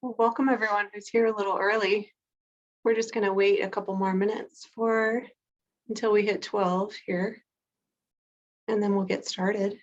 Well, welcome everyone who's here a little early. We're just going to wait a couple more minutes until we hit 12 here, and then we'll get started.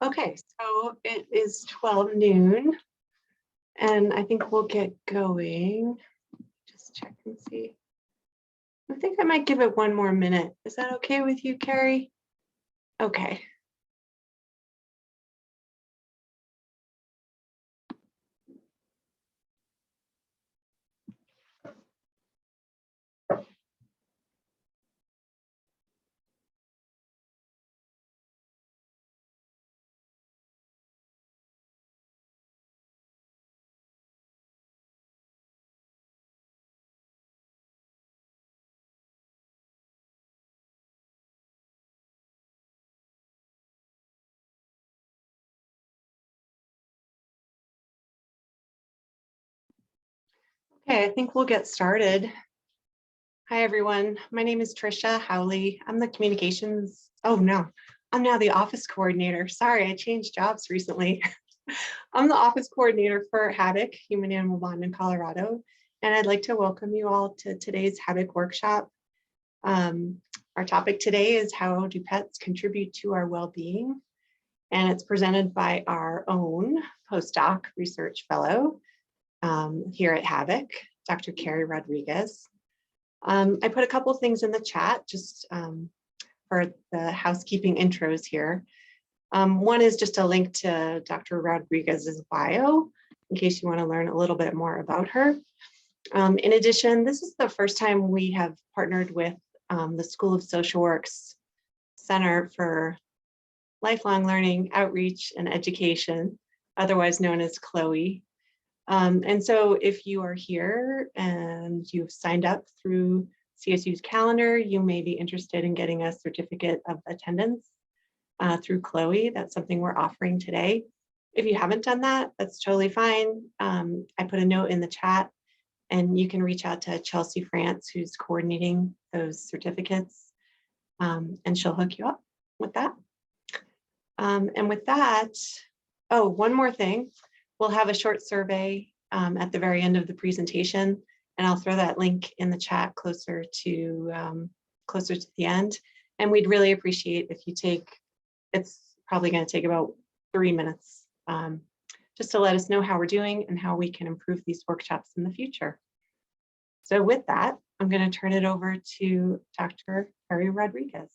Okay, so it is 12 noon, and I think we'll get going. Just check and see. I think I might give it one more minute. Is that okay with you, Kerri? Okay. Okay, I think we'll get started. Hi, everyone. My name is Trisha Howley. I'm the communications. Oh, no, I'm now the office coordinator. Sorry, I changed jobs recently. I'm the office coordinator for HABIC, Human Animal Bond in Colorado, and I'd like to welcome you all to today's HABIC Workshop. Our topic today is how do pets contribute to our well-being? And it's presented by our own postdoc research fellow here at HABIC, Dr. Kerri Rodriguez. I put a couple things in the chat just for the housekeeping intros here. One is just a link to Dr. Rodriguez's bio, in case you want to learn a little bit more about her. In addition, this is the first time we have partnered with the School of Social Work's Center for Lifelong Learning, Outreach, and Education, otherwise known as CLOE. And so if you are here and you've signed up through CSU's calendar, you may be interested in getting a certificate of attendance through CLOE. That's something we're offering today. If you haven't done that, that's totally fine. I put a note in the chat and you can reach out to Chelsea France, who's coordinating those certificates, and she'll hook you up with that. And with that, oh, one more thing. We'll have a short survey at the very end of the presentation, and I'll throw that link in the chat closer to the end. And we'd really appreciate if you it's probably going to take about 3 minutes, just to let us know how we're doing and how we can improve these workshops in the future. So with that, I'm going to turn it over to Dr. Kerri Rodriguez.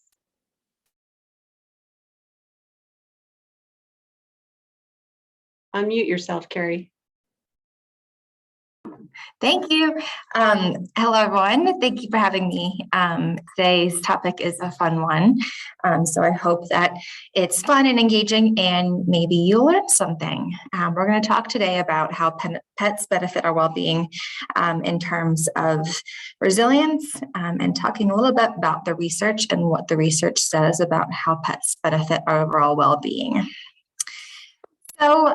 Unmute yourself, Kerri. Thank you. Hello, everyone. Thank you for having me. Today's topic is a fun one. So I hope that it's fun and engaging and maybe you'll learn something. We're going to talk today about how pets benefit our well-being in terms of resilience, and talking a little bit about the research and what the research says about how pets benefit our overall well-being. So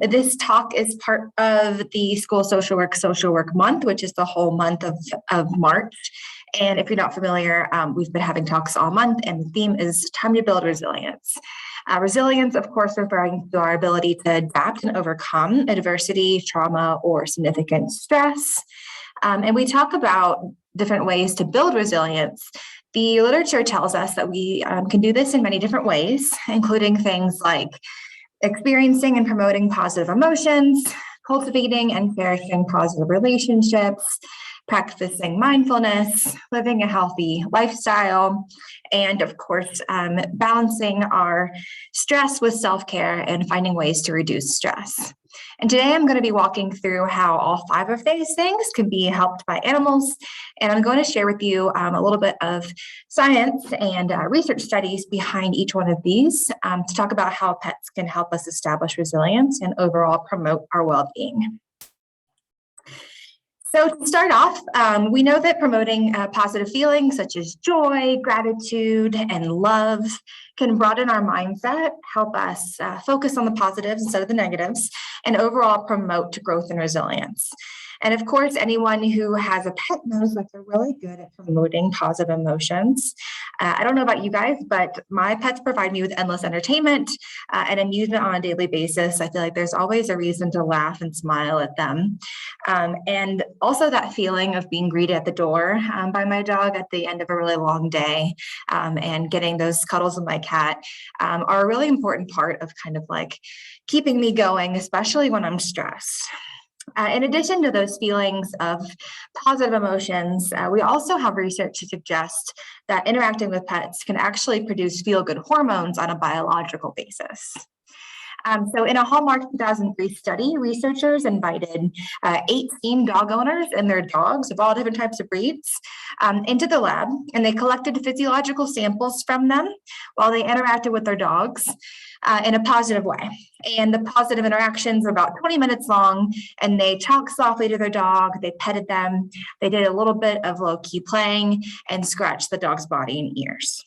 this talk is part of the School of Social Work Month, which is the whole month of March. And if you're not familiar, we've been having talks all month, and the theme is time to build resilience. Resilience, of course, referring to our ability to adapt and overcome adversity, trauma, or significant stress. And we talk about different ways to build resilience. The literature tells us that we can do this in many different ways, including things like experiencing and promoting positive emotions, cultivating and cherishing positive relationships, practicing mindfulness, living a healthy lifestyle, and of course, balancing our stress with self-care and finding ways to reduce stress. And today I'm going to be walking through how all 5 of these things can be helped by animals. And I'm going to share with you a little bit of science and research studies behind each one of these to talk about how pets can help us establish resilience and overall promote our well-being. So to start off, we know that promoting positive feelings such as joy, gratitude, and love can broaden our mindset, help us focus on the positives instead of the negatives, and overall promote growth and resilience. And of course, anyone who has a pet knows that they're really good at promoting positive emotions. I don't know about you guys, but my pets provide me with endless entertainment and amusement on a daily basis. I feel like there's always a reason to laugh and smile at them. And also that feeling of being greeted at the door by my dog at the end of a really long day and getting those cuddles with my cat are a really important part of kind of like keeping me going, especially when I'm stressed. In addition to those feelings of positive emotions, we also have research to suggest that interacting with pets can actually produce feel-good hormones on a biological basis. So in a Hallmark 2003 study, researchers invited 18 dog owners and their dogs of all different types of breeds into the lab, and they collected physiological samples from them while they interacted with their dogs in a positive way. And the positive interactions were about 20 minutes long, and they talked softly to their dog, they petted them, they did a little bit of low-key playing and scratched the dog's body and ears.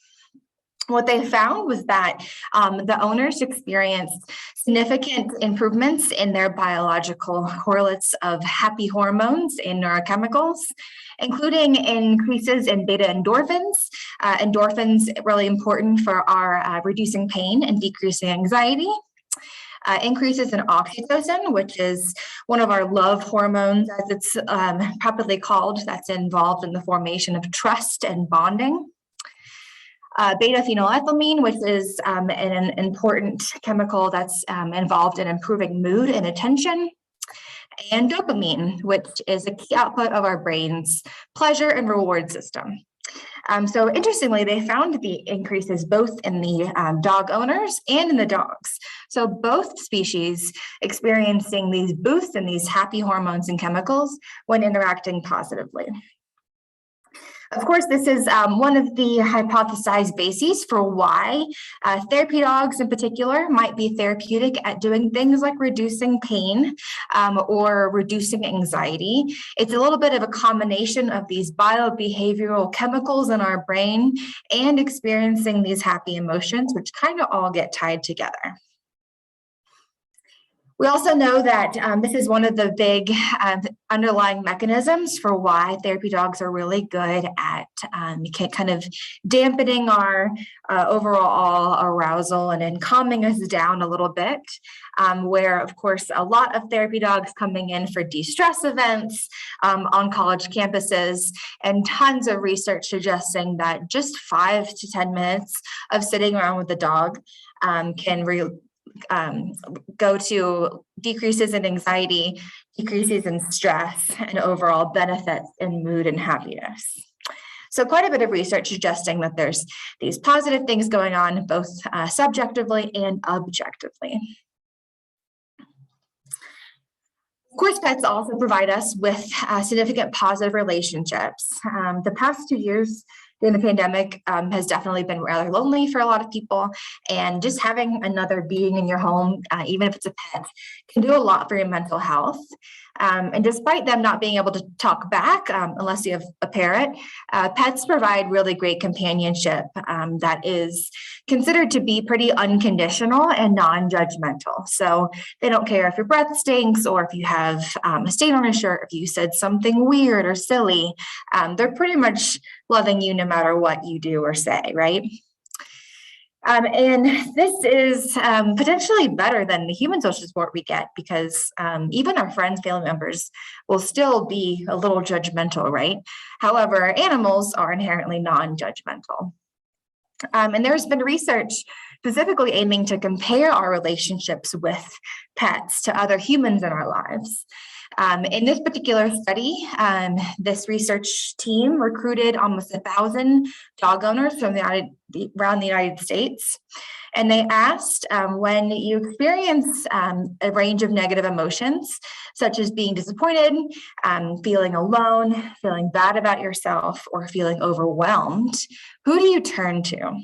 What they found was that the owners experienced significant improvements in their biological correlates of happy hormones and neurochemicals, including increases in beta endorphins. Endorphins really important for our reducing pain and decreasing anxiety. Increases in oxytocin, which is one of our love hormones, as it's properly called, that's involved in the formation of trust and bonding. Beta-phenylethylamine, which is an important chemical that's involved in improving mood and attention, and dopamine, which is a key output of our brain's pleasure and reward system. So interestingly, they found the increases both in the dog owners and in the dogs. So both species experiencing these boosts in these happy hormones and chemicals when interacting positively. Of course, this is one of the hypothesized bases for why therapy dogs in particular might be therapeutic at doing things like reducing pain or reducing anxiety. It's a little bit of a combination of these biobehavioral chemicals in our brain and experiencing these happy emotions, which kind of all get tied together. We also know that this is one of the big underlying mechanisms for why therapy dogs are really good at kind of dampening our overall arousal and then calming us down a little bit, where, of course, a lot of therapy dogs coming in for de-stress events on college campuses, and tons of research suggesting that just 5 to 10 minutes of sitting around with the dog can go to decreases in anxiety, decreases in stress, and overall benefits in mood and happiness. So quite a bit of research suggesting that there's these positive things going on both subjectively and objectively. Of course, pets also provide us with significant positive relationships. The past 2 years during the pandemic has definitely been rather lonely for a lot of people, and just having another being in your home, even if it's a pet, can do a lot for your mental health. And despite them not being able to talk back, unless you have a parrot, pets provide really great companionship that is considered to be pretty unconditional and non-judgmental. So they don't care if your breath stinks or if you have a stain on your shirt, if you said something weird or silly. They're pretty much loving you no matter what you do or say, right? And this is potentially better than the human social support we get, because even our friends, family members will still be a little judgmental, right? However, animals are inherently non-judgmental. And there's been research specifically aiming to compare our relationships with pets to other humans in our lives. In this particular study, this research team recruited almost 1,000 dog owners from around the United States. And they asked, when you experience a range of negative emotions, such as being disappointed, feeling alone, feeling bad about yourself, or feeling overwhelmed, who do you turn to?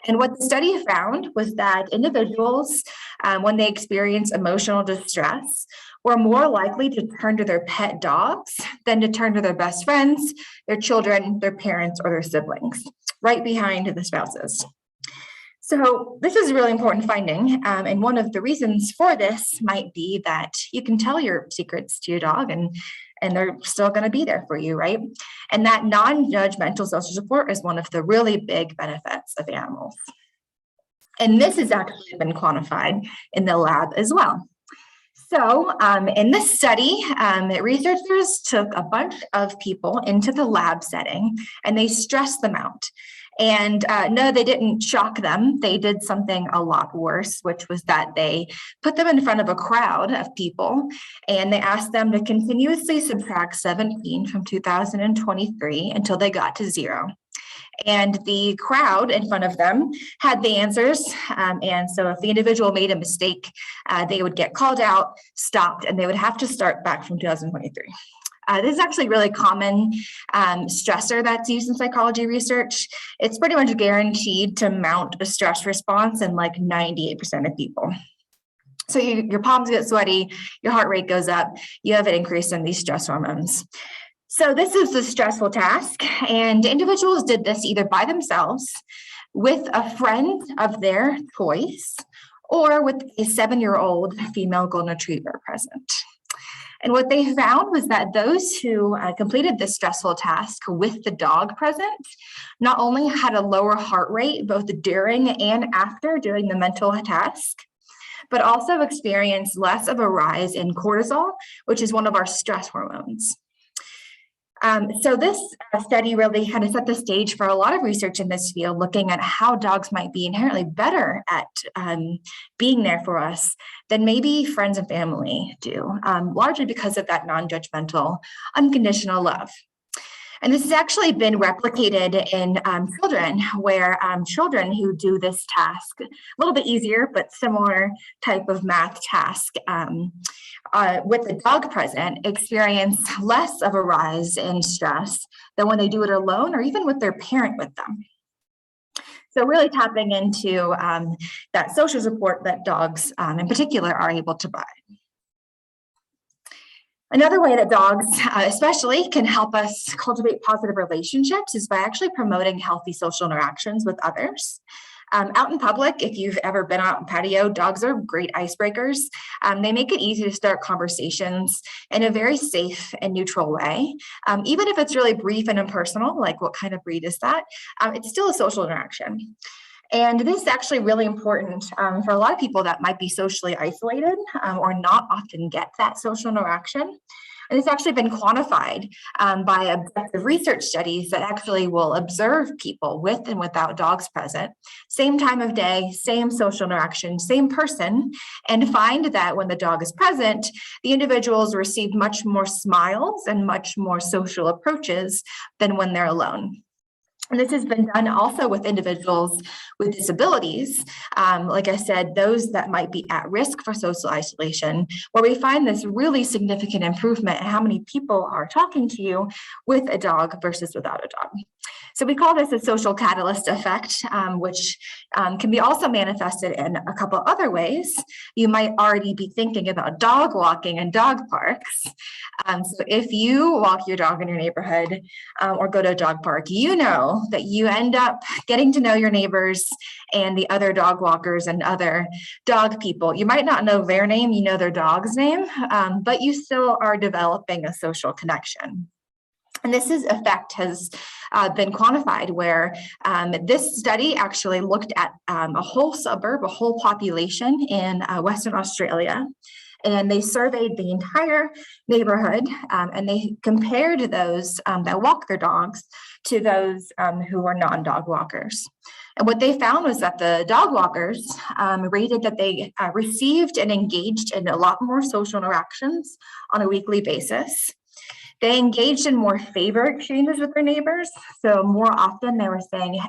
And what the study found was that individuals, when they experience emotional distress, were more likely to turn to their pet dogs than to turn to their best friends, their children, their parents, or their siblings, right behind the spouses. So this is a really important finding. And one of the reasons for this might be that you can tell your secrets to your dog and they're still going to be there for you, right? And that non-judgmental social support is one of the really big benefits of animals. And this has actually been quantified in the lab as well. So in this study, researchers took a bunch of people into the lab setting and they stressed them out. And no, they didn't shock them. They did something a lot worse, which was that they put them in front of a crowd of people and they asked them to continuously subtract 17 from 2023 until they got to 0. And the crowd in front of them had the answers. And so if the individual made a mistake, they would get called out, stopped, and they would have to start back from 2023. This is actually a really common stressor that's used in psychology research. It's pretty much guaranteed to mount a stress response in like 98% of people. So your palms get sweaty, your heart rate goes up, you have an increase in these stress hormones. So this is a stressful task, and individuals did this either by themselves, with a friend of their choice, or with a 7-year-old female golden retriever present. And what they found was that those who completed this stressful task with the dog present not only had a lower heart rate both during and after doing the mental task, but also experienced less of a rise in cortisol, which is one of our stress hormones. So this study really kind of set the stage for a lot of research in this field, looking at how dogs might be inherently better at being there for us than maybe friends and family do, largely because of that non-judgmental, unconditional love. And this has actually been replicated in children, where children who do this task, a little bit easier, but similar type of math task, with the dog present, experience less of a rise in stress than when they do it alone or even with their parent with them. So really tapping into that social support that dogs in particular are able to provide. Another way that dogs especially can help us cultivate positive relationships is by actually promoting healthy social interactions with others. Out in public, if you've ever been out on patio, dogs are great icebreakers. They make it easy to start conversations in a very safe and neutral way. Even if it's really brief and impersonal, like what kind of breed is that, it's still a social interaction. And this is actually really important for a lot of people that might be socially isolated or not often get that social interaction. And it's actually been quantified by objective research studies that actually will observe people with and without dogs present, same time of day, same social interaction, same person, and find that when the dog is present, the individuals receive much more smiles and much more social approaches than when they're alone. And this has been done also with individuals with disabilities. Like I said, those that might be at risk for social isolation, where we find this really significant improvement in how many people are talking to you with a dog versus without a dog. So we call this a social catalyst effect, which can be also manifested in a couple other ways. You might already be thinking about dog walking and dog parks. So if you walk your dog in your neighborhood or go to a dog park, you know that you end up getting to know your neighbors and the other dog walkers and other dog people. You might not know their name, you know their dog's name, but you still are developing a social connection. And this effect has been quantified, where this study actually looked at a whole suburb, a whole population in Western Australia. And they surveyed the entire neighborhood, and they compared those that walk their dogs to those who were non-dog walkers. And what they found was that the dog walkers rated that they received and engaged in a lot more social interactions on a weekly basis. They engaged in more favor exchanges with their neighbors. So more often they were saying,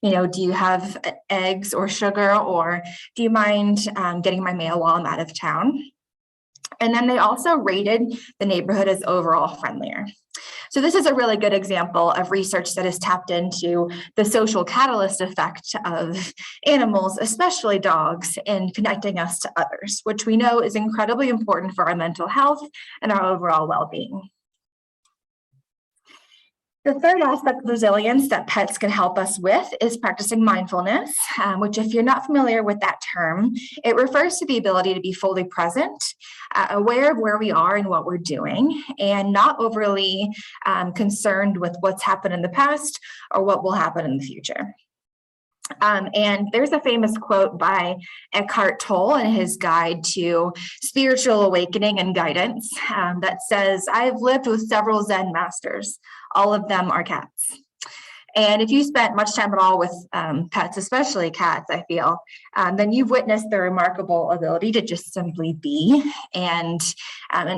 do you have eggs or sugar, or do you mind getting my mail while I'm out of town? And then they also rated the neighborhood as overall friendlier. So this is a really good example of research that has tapped into the social catalyst effect of animals, especially dogs, in connecting us to others, which we know is incredibly important for our mental health and our overall well-being. The third aspect of resilience that pets can help us with is practicing mindfulness, which, if you're not familiar with that term, it refers to the ability to be fully present, aware of where we are and what we're doing, and not overly concerned with what's happened in the past or what will happen in the future. And there's a famous quote by Eckhart Tolle in his guide to spiritual awakening and guidance that says, "I've lived with several Zen masters. All of them are cats." And if you spent much time at all with pets, especially cats, I feel, then you've witnessed their remarkable ability to just simply be. And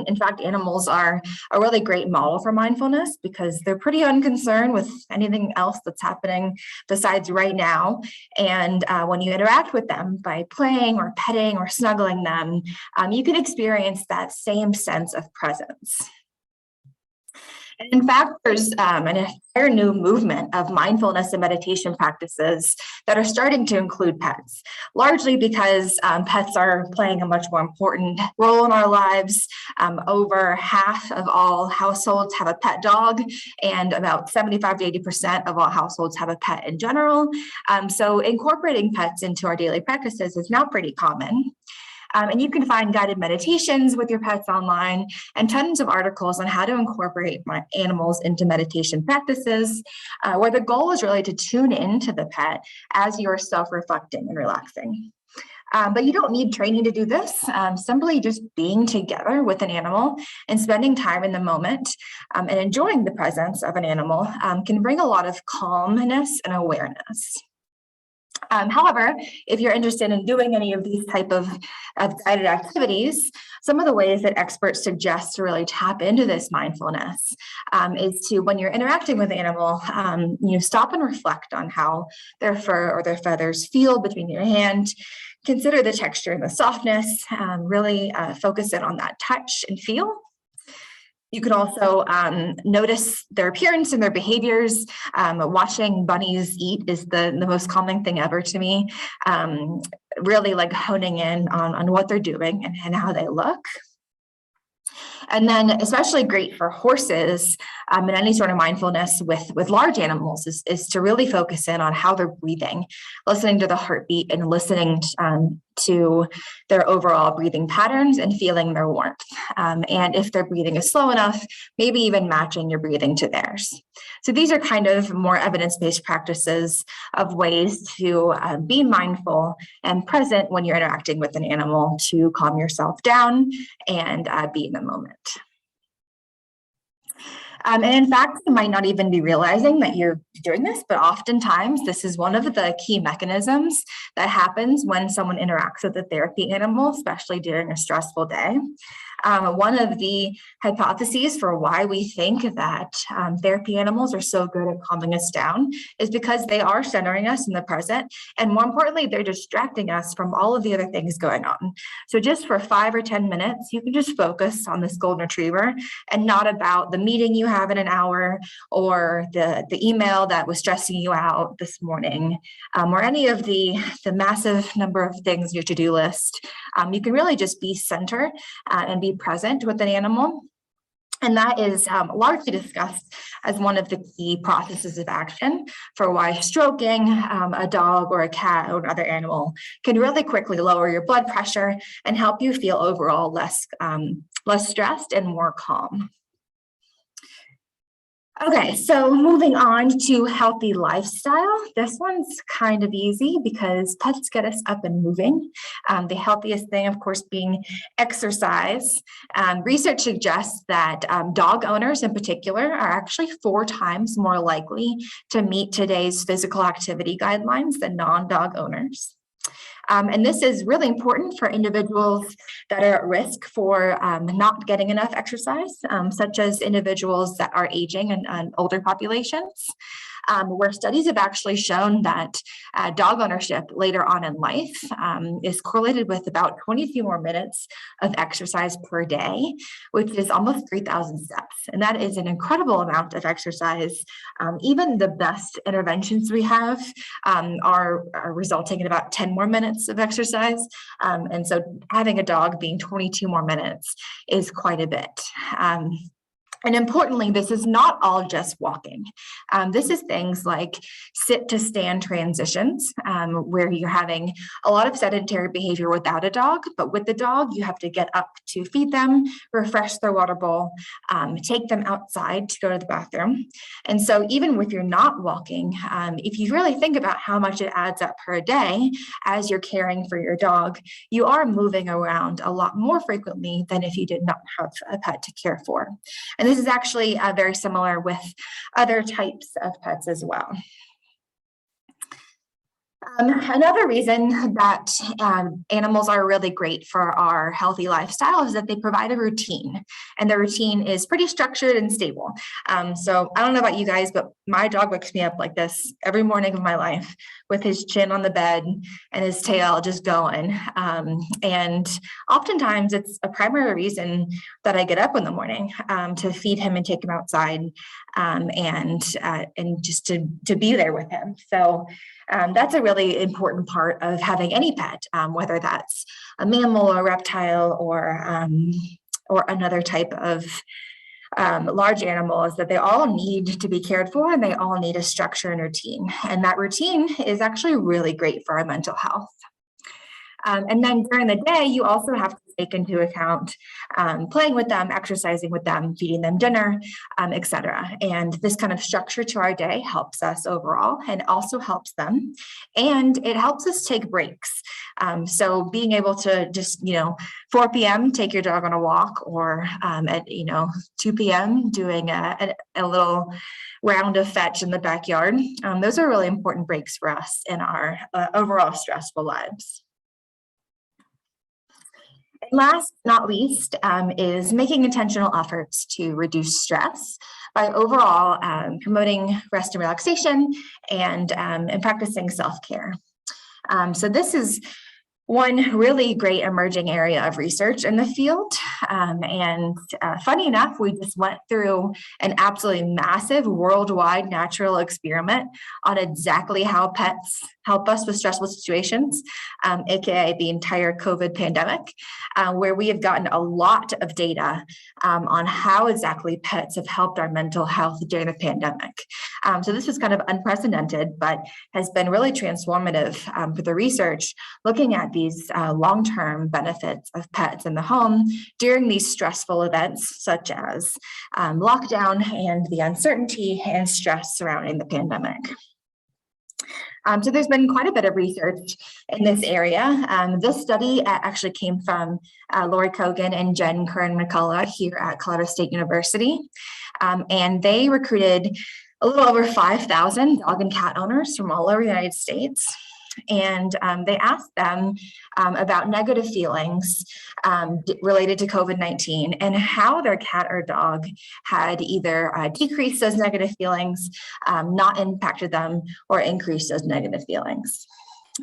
in fact, animals are a really great model for mindfulness because they're pretty unconcerned with anything else that's happening besides right now. And when you interact with them by playing or petting or snuggling them, you can experience that same sense of presence. In fact, there's an entire new movement of mindfulness and meditation practices that are starting to include pets, largely because pets are playing a much more important role in our lives. Over half of all households have a pet dog, and about 75 to 80% of all households have a pet in general. So incorporating pets into our daily practices is now pretty common. And you can find guided meditations with your pets online and tons of articles on how to incorporate animals into meditation practices, where the goal is really to tune into the pet as you're self-reflecting and relaxing. But you don't need training to do this. Simply just being together with an animal and spending time in the moment and enjoying the presence of an animal can bring a lot of calmness and awareness. However, if you're interested in doing any of these type of guided activities, some of the ways that experts suggest to really tap into this mindfulness is to, when you're interacting with the animal, stop and reflect on how their fur or their feathers feel between your hand. Consider the texture and the softness, really focus in on that touch and feel. You could also notice their appearance and their behaviors. Watching bunnies eat is the most common thing ever to me. Really like honing in on what they're doing and how they look. And then especially great for horses and any sort of mindfulness with large animals is to really focus in on how they're breathing, listening to the heartbeat and listening to their overall breathing patterns and feeling their warmth. And if their breathing is slow enough, maybe even matching your breathing to theirs. So these are kind of more evidence-based practices of ways to be mindful and present when you're interacting with an animal to calm yourself down and be in the moment. And in fact, you might not even be realizing that you're doing this, but oftentimes this is one of the key mechanisms that happens when someone interacts with a therapy animal, especially during a stressful day. One of the hypotheses for why we think that therapy animals are so good at calming us down is because they are centering us in the present. And more importantly, they're distracting us from all of the other things going on. So just for 5 or 10 minutes, you can just focus on this golden retriever and not about the meeting you have in an hour or the email that was stressing you out this morning or any of the massive number of things on your to-do list. You can really just be centered and be present with an animal. And that is largely discussed as one of the key processes of action for why stroking a dog or a cat or another animal can really quickly lower your blood pressure and help you feel overall less stressed and more calm. Okay, so moving on to healthy lifestyle. This one's kind of easy because pets get us up and moving. The healthiest thing, of course, being exercise. Research suggests that dog owners in particular are actually 4 times more likely to meet today's physical activity guidelines than non-dog owners. And this is really important for individuals that are at risk for not getting enough exercise, such as individuals that are aging and older populations, where studies have actually shown that dog ownership later on in life is correlated with about 22 more minutes of exercise per day, which is almost 3,000 steps. And that is an incredible amount of exercise. Even the best interventions we have are resulting in about 10 more minutes of exercise. And so having a dog being 22 more minutes is quite a bit. And importantly, this is not all just walking. This is things like sit to stand transitions, where you're having a lot of sedentary behavior without a dog, but with the dog, you have to get up to feed them, refresh their water bowl, take them outside to go to the bathroom. And so even if you're not walking, if you really think about how much it adds up per day as you're caring for your dog, you are moving around a lot more frequently than if you did not have a pet to care for. And this is actually very similar with other types of pets as well. Another reason that animals are really great for our healthy lifestyle is that they provide a routine, and the routine is pretty structured and stable. So I don't know about you guys, but my dog wakes me up like this every morning of my life with his chin on the bed and his tail just going. And oftentimes it's a primary reason that I get up in the morning to feed him and take him outside and just to be there with him. So that's a really important part of having any pet, whether that's a mammal or reptile or another type of large animal, is that they all need to be cared for and they all need a structure and routine. And that routine is actually really great for our mental health. And then during the day, you also have to take into account playing with them, exercising with them, feeding them dinner, etc. And this kind of structure to our day helps us overall and also helps them. And it helps us take breaks. So being able to just, 4 p.m., take your dog on a walk, or at, 2 p.m., doing a little round of fetch in the backyard. Those are really important breaks for us in our overall stressful lives. Last, not least, is making intentional efforts to reduce stress by overall promoting rest and relaxation and practicing self-care. So this is one really great emerging area of research in the field. And funny enough, we just went through an absolutely massive worldwide natural experiment on exactly how pets help us with stressful situations, aka the entire COVID pandemic, where we have gotten a lot of data on how exactly pets have helped our mental health during the pandemic. So this is kind of unprecedented, but has been really transformative for the research, looking at these long-term benefits of pets in the home during these stressful events, such as lockdown and the uncertainty and stress surrounding the pandemic. So there's been quite a bit of research in this area. This study actually came from Lori Kogan and Jen Curran-McCullough here at Colorado State University. And they recruited a little over 5,000 dog and cat owners from all over the United States. And they asked them about negative feelings related to COVID-19 and how their cat or dog had either decreased those negative feelings, not impacted them, or increased those negative feelings.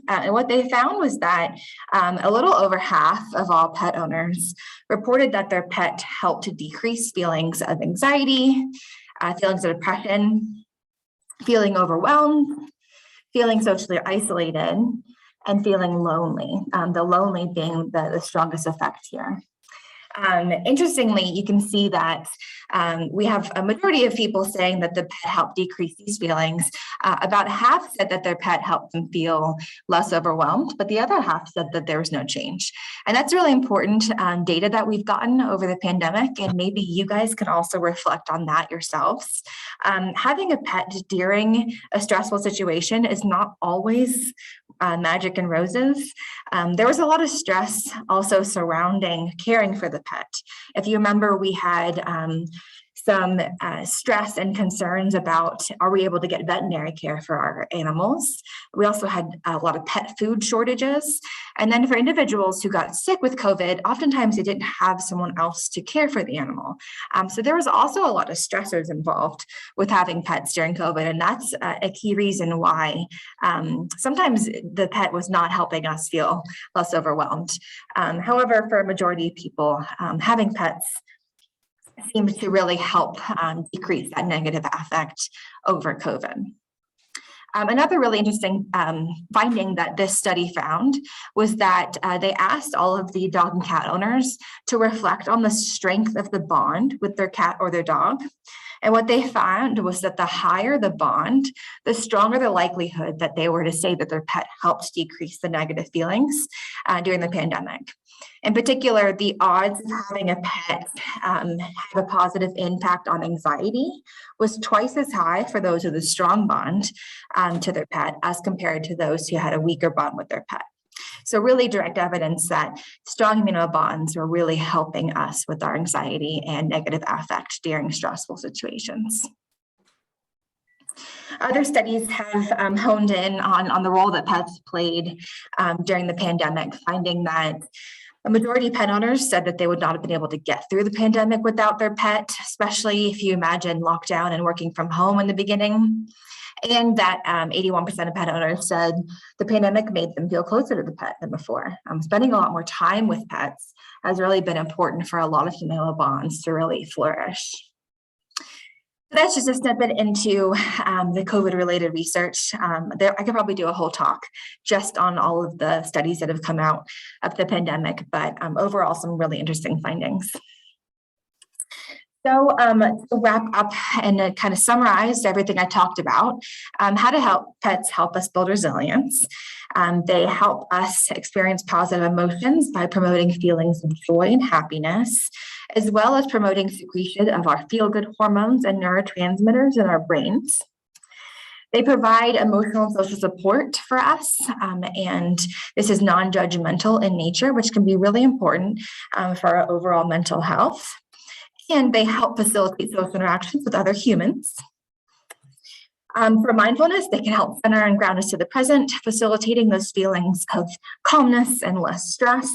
And what they found was that a little over half of all pet owners reported that their pet helped to decrease feelings of anxiety, feelings of depression, feeling overwhelmed, feeling socially isolated, and feeling lonely, the lonely being the strongest effect here. Interestingly, you can see that we have a majority of people saying that the pet helped decrease these feelings. About half said that their pet helped them feel less overwhelmed, but the other half said that there was no change. And that's really important data that we've gotten over the pandemic, and maybe you guys can also reflect on that yourselves. Having a pet during a stressful situation is not always magic and roses. There was a lot of stress also surrounding caring for the pet. If you remember, we had some stress and concerns about, are we able to get veterinary care for our animals? We also had a lot of pet food shortages. And then for individuals who got sick with COVID, oftentimes they didn't have someone else to care for the animal. So there was also a lot of stressors involved with having pets during COVID. And that's a key reason why sometimes the pet was not helping us feel less overwhelmed. However, for a majority of people, having pets seems to really help decrease that negative affect over COVID. Another really interesting finding that this study found was that they asked all of the dog and cat owners to reflect on the strength of the bond with their cat or their dog. And what they found was that the higher the bond, the stronger the likelihood that they were to say that their pet helped decrease the negative feelings during the pandemic. In particular, the odds of having a pet have a positive impact on anxiety was twice as high for those with a strong bond to their pet as compared to those who had a weaker bond with their pet. So really direct evidence that strong immuno bonds were really helping us with our anxiety and negative affect during stressful situations. Other studies have honed in on the role that pets played during the pandemic, finding that a majority of pet owners said that they would not have been able to get through the pandemic without their pet, especially if you imagine lockdown and working from home in the beginning. And that 81% of pet owners said the pandemic made them feel closer to the pet than before. Spending a lot more time with pets has really been important for a lot of familial bonds to really flourish. That's just a snippet into the COVID-related research. I could probably do a whole talk just on all of the studies that have come out of the pandemic, but overall, some really interesting findings. So to wrap up and kind of summarize everything I talked about, how to help pets help us build resilience. They help us experience positive emotions by promoting feelings of joy and happiness, as well as promoting secretion of our feel-good hormones and neurotransmitters in our brains. They provide emotional and social support for us, and this is non-judgmental in nature, which can be really important for our overall mental health. And they help facilitate social interactions with other humans. For mindfulness, they can help center and ground us to the present, facilitating those feelings of calmness and less stress.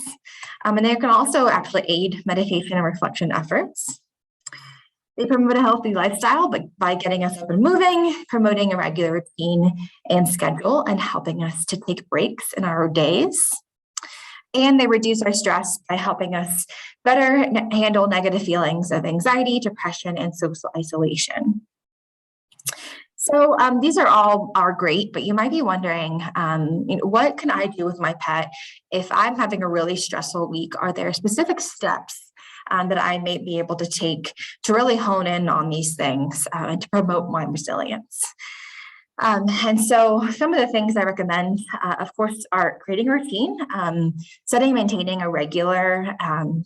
And they can also actually aid meditation and reflection efforts. They promote a healthy lifestyle by getting us up and moving, promoting a regular routine and schedule, and helping us to take breaks in our days. And they reduce our stress by helping us better handle negative feelings of anxiety, depression, and social isolation. So these are great, but you might be wondering, what can I do with my pet if I'm having a really stressful week? Are there specific steps that I may be able to take to really hone in on these things and to promote my resilience? And so some of the things I recommend, of course, are creating a routine, setting and maintaining a regular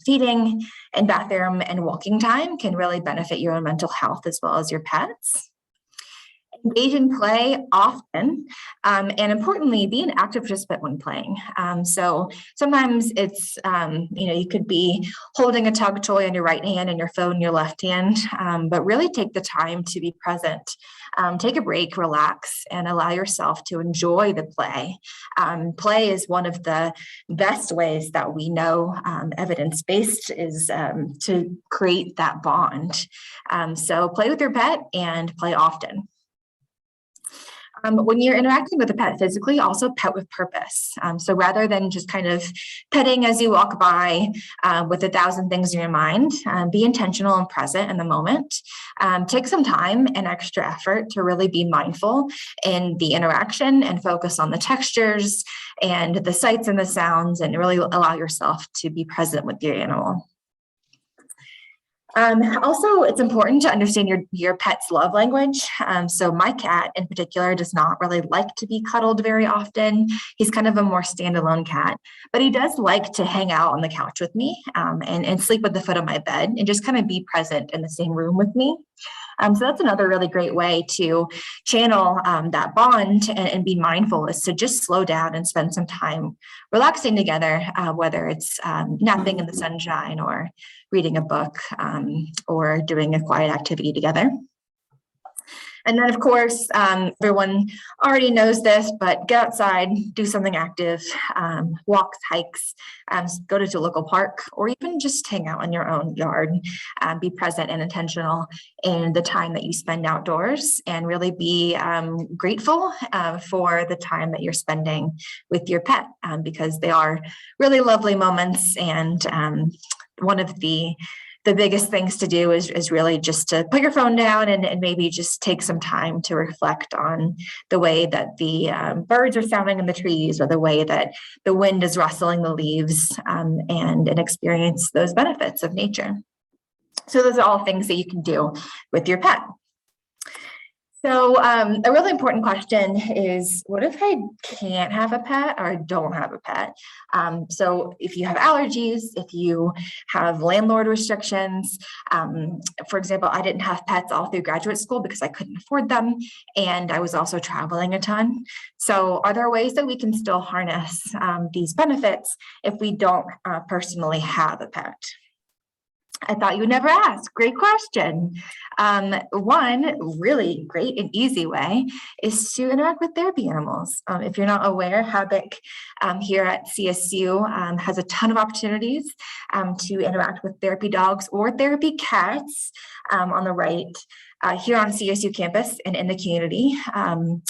feeding and bathroom and walking time can really benefit your own mental health as well as your pets. Engage in play often, and importantly, be an active participant when playing. So sometimes it's, you could be holding a tug toy in your right hand and your phone in your left hand, but really take the time to be present. Take a break, relax, and allow yourself to enjoy the play. Play is one of the best ways that we know evidence-based is to create that bond. So play with your pet and play often. When you're interacting with a pet physically, also pet with purpose. So rather than just kind of petting as you walk by with 1,000 things in your mind, be intentional and present in the moment. Take some time and extra effort to really be mindful in the interaction and focus on the textures and the sights and the sounds and really allow yourself to be present with your animal. Also, it's important to understand your pet's love language. So my cat in particular does not really like to be cuddled very often. He's kind of a more standalone cat, but he does like to hang out on the couch with me and sleep at the foot of my bed and just kind of be present in the same room with me. So that's another really great way to channel that bond and be mindful, is to just slow down and spend some time relaxing together, whether it's napping in the sunshine or reading a book or doing a quiet activity together. And then, of course, everyone already knows this, but get outside, do something active, walks, hikes, go to a local park, or even just hang out in your own yard. Be present and intentional in the time that you spend outdoors, and really be grateful for the time that you're spending with your pet, because they are really lovely moments. And one of the biggest things to do is really just to put your phone down and maybe just take some time to reflect on the way that the birds are sounding in the trees, or the way that the wind is rustling the leaves, and experience those benefits of nature. So those are all things that you can do with your pet. So a really important question is, what if I can't have a pet or I don't have a pet? So if you have allergies, if you have landlord restrictions, for example, I didn't have pets all through graduate school because I couldn't afford them, and I was also traveling a ton. So are there ways that we can still harness these benefits if we don't personally have a pet? I thought you would never ask. Great question. One really great and easy way is to interact with therapy animals. If you're not aware, HABIC here at CSU has a ton of opportunities to interact with therapy dogs or therapy cats on the right. Here on CSU campus and in the community.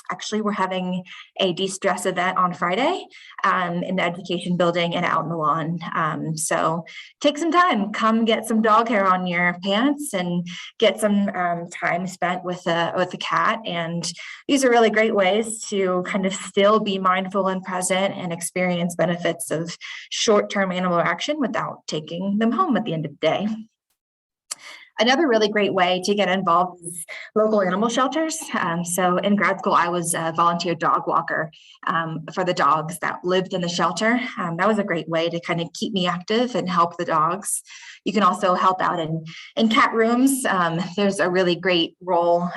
Actually, we're having a de-stress event on Friday in the education building and out in the lawn. So take some time, come get some dog hair on your pants and get some time spent with a cat. And these are really great ways to kind of still be mindful and present and experience benefits of short-term animal interaction without taking them home at the end of the day. Another really great way to get involved is local animal shelters. So in grad school, I was a volunteer dog walker for the dogs that lived in the shelter. That was a great way to kind of keep me active and help the dogs. You can also help out in cat rooms. There's a really great role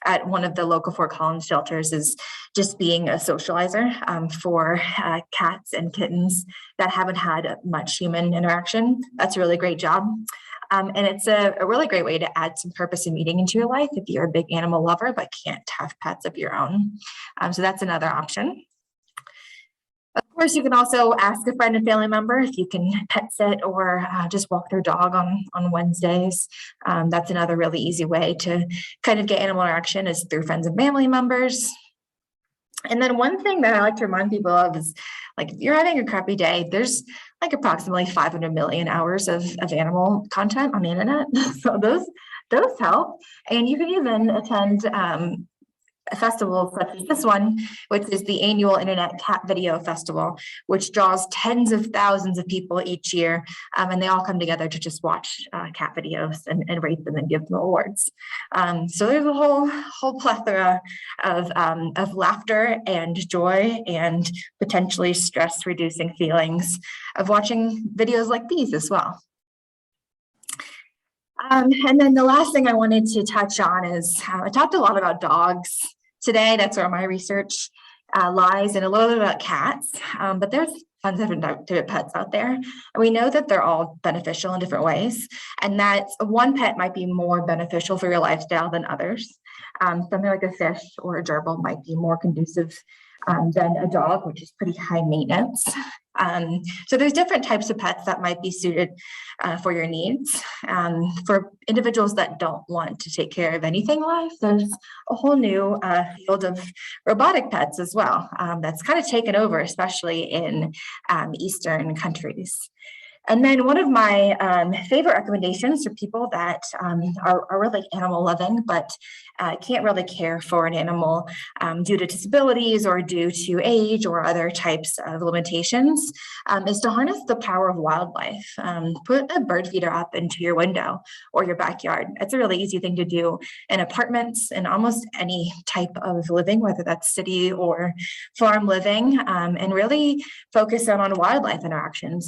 at one of the local Fort Collins shelters, is just being a socializer for cats and kittens that haven't had much human interaction. That's a really great job. And it's a really great way to add some purpose and meaning into your life if you're a big animal lover but can't have pets of your own. So that's another option. Of course, you can also ask a friend and family member if you can pet sit or just walk their dog on Wednesdays. That's another really easy way to kind of get animal interaction, is through friends and family members. And then one thing that I like to remind people of is, like, if you're having a crappy day, there's like approximately 500 million hours of animal content on the internet. So those help. And you can even attend a festival such as this one, which is the annual Internet Cat Video Festival, which draws tens of thousands of people each year. And they all come together to just watch cat videos and rate them and give them awards. So there's a whole plethora of laughter and joy and potentially stress reducing feelings of watching videos like these as well. And then the last thing I wanted to touch on is, I talked a lot about dogs today. That's where my research lies, and a little bit about cats, but there's tons of different pets out there. And we know that they're all beneficial in different ways, and that one pet might be more beneficial for your lifestyle than others. Something like a fish or a gerbil might be more conducive than a dog, which is pretty high maintenance. So there's different types of pets that might be suited for your needs. For individuals that don't want to take care of anything in life, there's a whole new field of robotic pets as well, that's kind of taken over, especially in Eastern countries. And then one of my favorite recommendations for people that are really animal loving, but can't really care for an animal due to disabilities or due to age or other types of limitations is to harness the power of wildlife. Put a bird feeder up into your window or your backyard. It's a really easy thing to do in apartments and almost any type of living, whether that's city or farm living, and really focus in on wildlife interactions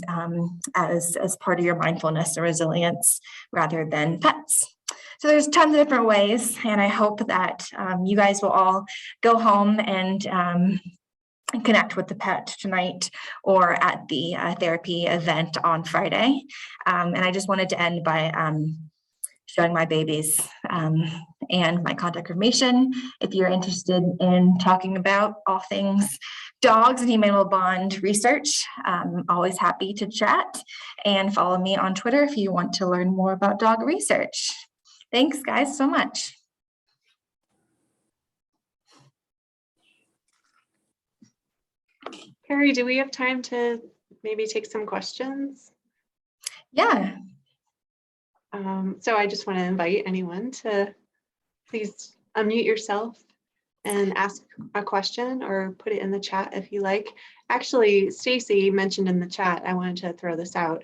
as part of your mindfulness and resilience rather than pets. So there's tons of different ways, and I hope that you guys will all go home and connect with the pet tonight or at the therapy event on Friday. And I just wanted to end by showing my babies and my contact information. If you're interested in talking about all things dogs and human bond research, I'm always happy to chat, and follow me on Twitter if you want to learn more about dog research. Thanks guys so much. Kerri, do we have time to maybe take some questions? Yeah. So I just want to invite anyone to please unmute yourself and ask a question or put it in the chat if you like. Actually, Stacy mentioned in the chat, I wanted to throw this out.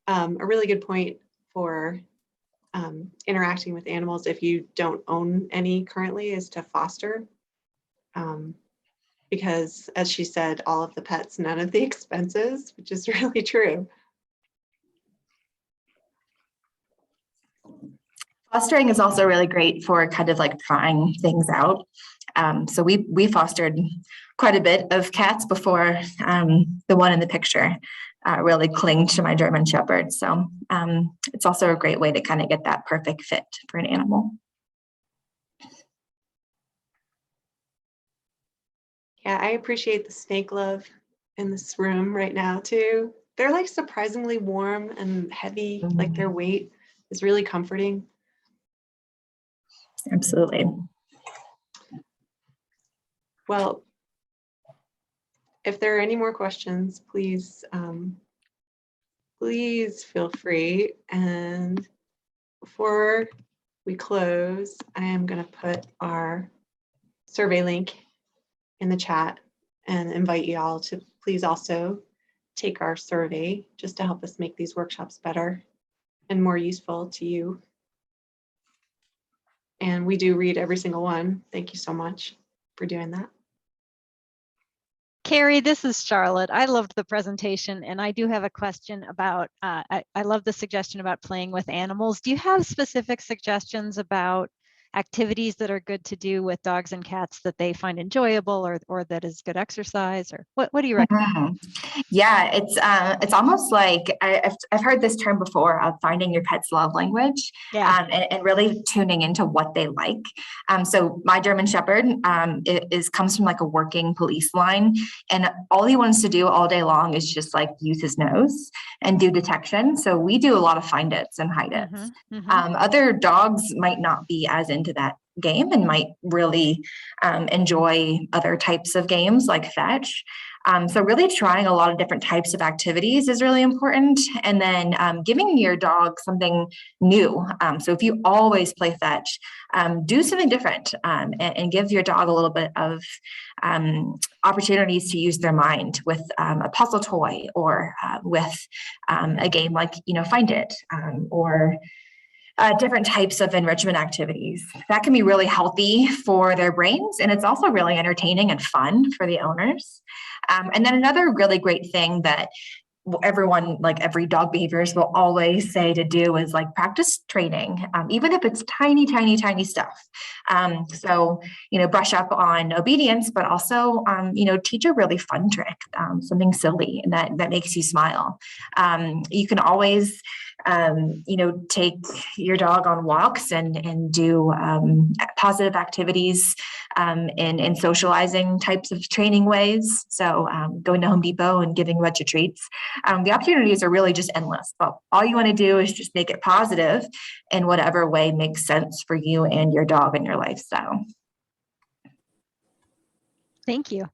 A really good point for interacting with animals if you don't own any currently is to foster. Because as she said, all of the pets, none of the expenses, which is really true. Fostering is also really great for kind of like trying things out. So we fostered quite a bit of cats before the one in the picture really clinged to my German Shepherd. So it's also a great way to kind of get that perfect fit for an animal. Yeah, I appreciate the snake love in this room right now too. They're like surprisingly warm and heavy, like their weight is really comforting. Absolutely. Well, if there are any more questions, please, please feel free. And before we close, I am going to put our survey link in the chat and invite you all to please also take our survey just to help us make these workshops better and more useful to you. And we do read every single one. Thank you so much for doing that. Kerri, this is Charlotte. I loved the presentation, and I do have a question about, I love the suggestion about playing with animals. Do you have specific suggestions about activities that are good to do with dogs and cats that they find enjoyable or that is good exercise, or what do you recommend? Yeah, it's almost like I've heard this term before of finding your pet's love language, Yeah. And really tuning into what they like. So my German Shepherd comes from like a working police line, and all he wants to do all day long is just like use his nose and do detection. So we do a lot of find its and hide its. Other dogs might not be as into that game and might really enjoy other types of games like fetch. So really trying a lot of different types of activities is really important. And then giving your dog something new. So if you always play fetch, do something different and give your dog a little bit of opportunities to use their mind with a puzzle toy or with a game like, Find It or different types of enrichment activities. That can be really healthy for their brains, and it's also really entertaining and fun for the owners. And then another really great thing that everyone, like every dog behaviorist, will always say to do is like practice training, even if it's tiny stuff. So, brush up on obedience, but also, teach a really fun trick, something silly that makes you smile. You can always take your dog on walks and do positive activities in socializing types of training ways. So going to Home Depot and giving retro treats. The opportunities are really just endless, but all you want to do is just make it positive in whatever way makes sense for you and your dog and your lifestyle. Thank you.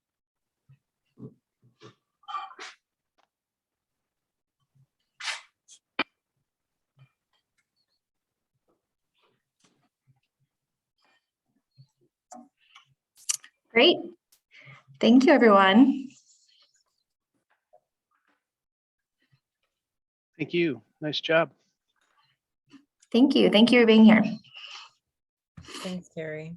Great. Thank you, everyone. Thank you. Nice job. Thank you. Thank you for being here. Thanks, Kerri.